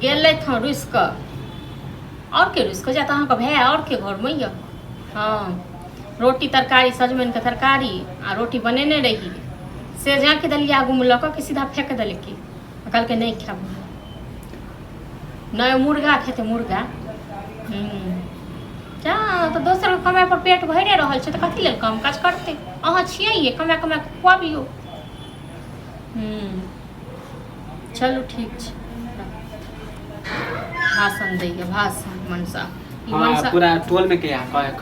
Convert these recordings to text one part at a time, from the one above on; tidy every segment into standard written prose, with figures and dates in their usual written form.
गेले था रुस क और के रुस क जाता अहाँ के भाई और के घर में ये हाँ रोटी तरकारी सजमन के तरकारी आ रोटी बनेने रही से जाके दलिया आगू में लक के सीधा फेंक दिल की कल के नहीं खाब नहीं मुर्गा खेते मुर्गा जा तो दोसर कमाई पर पेट भरे रहल छै तो कथी लेल काम काज करते अहाँ छियै कमा कमा के खुआबियो चलो ठीक छै भाषण दैए भाषण मनसा हां पूरा टोल में के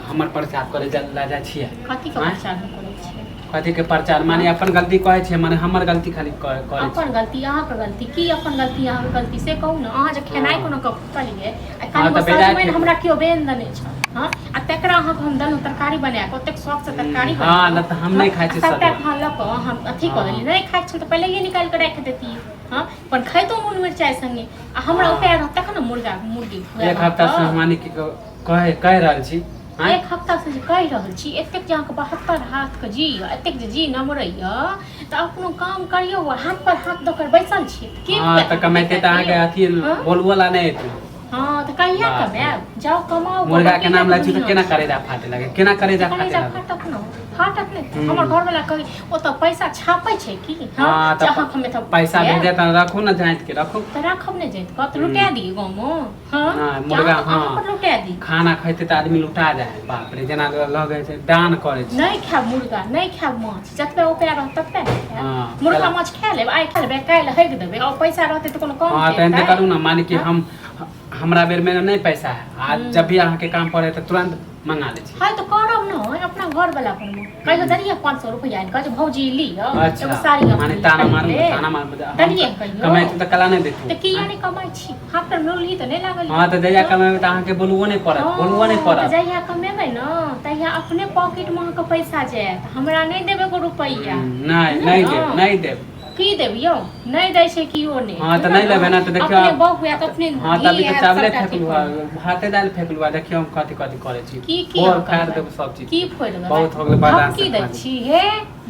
हमर प्रचार करे ला जा छियै कथी के प्रचार करे छियै कथी के प्रचार माने अपन गलती कहे छै माने हमर गलती खाली करे अपन गलती अहाँ के गलती की अपन गलती अहाँ के गलती से कहू ना अहाँ जे खेनाइ कोनो कलिए कानी हमरा कियो बेन दने छ हां आ तकरा अहाँ के हम दनु तरकारी बना के ओतेक शौक से तरकारी बना हां न त हम नहीं खाइ छी सब खा ल क हम अथी क देली नहीं खाइ छी त पहिले ये निकाल के रख देती हां पर खैतो मून मिर्चाई संगे आ हमरा उपाय रहत तखन मुर्गा मुर्गी एक हफ्ता से माने की कह रहल छी एक हफ्ता से कह रहल छी एतेक जे अहाँके 72 हाथ के जी एतेक जे जी नमरैया त अपनो काम करियो हाथ पर हाथ दकर बैसल छी की हां त कमाइते त अहाँके अथी बोलवला नहीं हेतै हां त कहिया कमाब जाओ कमाओ मुर्गा के नाम लै छी त केना करेजा फाटे लगे केना करेजा फाटे फाटक न फाटक नहीं हमर घर वाला कहि ओ त पैसा छापै छै की हां जहां हमें त पैसा भेजे त रखू न जांच के रखू त रखब नहीं जांच क त लुटा दी गांव में हां मुर्गा हां लुटा दी खाना खैते त आदमी लुटा जाए बाप रे जना लगे छै दान करे छै नहीं खाब मुर्गा नहीं खाब माछ जतबे उपाय रहत ततबे मुर्गा माछ खा लेब आइ खा लेब काल्हि हक देबे और पैसा रहते त कोनो काम हां त एते करू न माने कि हम हमरा बेर में नहीं पैसा है आज जब भी अहाँ के काम पड़े तो तुरंत मंगा ले छी हां तो करब न अपना घर वाला पर में कहियो दरिया 500 रुपया कह भौजी ली एगो साड़ी माने ताना मार दरिया कहियो कमाई त कला नहीं देतू त की यानी कमाई छी हाथ पर नोली त नहीं लागल हां त जइया कमाई त अहाँ के बोलबो नहीं पड़त जइया कमेबै न तइया अपने पॉकेट में अहाँ के पैसा जायत हमरा नहीं देबे को रुपया नहीं देब की देबियो नहीं दै छै कियो ने हां त नहीं लेबे ना त देखियो अपने बहु हुआ त अपने हां तभी त चावले फेकलुआ भाते दाल फेकलुआ देखियो हम कथि करे छी की और खार देब सब चीज की फोड़ देब बहुत हो गेल बर्दाश्त की दै छी हे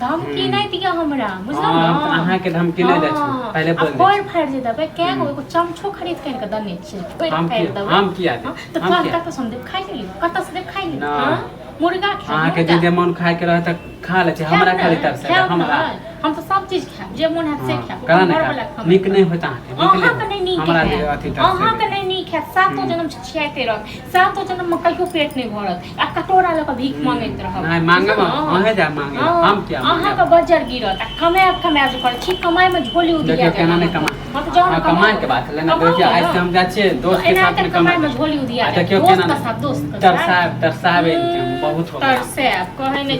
धमकी नहीं दिया हमरा बुझल न हां अहाँ के धमकी नहीं दै छी पहले बोल दे फोड़ फाड़ जे देबे के एगो चमचो खरीद के दने छी फोड़ फाड़ देबे हम किया दे त तोरा कत से देब खाइ ली कत से देब खाइ ली हां मुर्गा खा अहाँ के जे मन खाए के रहे त खा ले छी हमरा खाली तरफ से हमरा हम तो सब चीज खाब जे मन है से खाब घर वाला खाब निक नहीं होता अहाँ के नहीं नीक हमरा अथी तरफ अहाँ के नहीं नीक है सातो जन्म छियाते रह सातो जन्म में कहियो पेट नहीं भरत आ कटोरा ल के भीख मांगैत रहब नहीं मांगे अहे जा मांगे हम क्या अहाँ के बजर गिरत आ कमाए जो कर छी कमाई में झोली उदिया देखियो केना नहीं कमा हम तो जान कमाए के बात लेना देखियो आज से हम जा छी दोस्त के साथ में कमाई में झोली उदिया देखियो केना दोस्त के साथ तरसाबे बहुत हो गया तरसाब कहे नहीं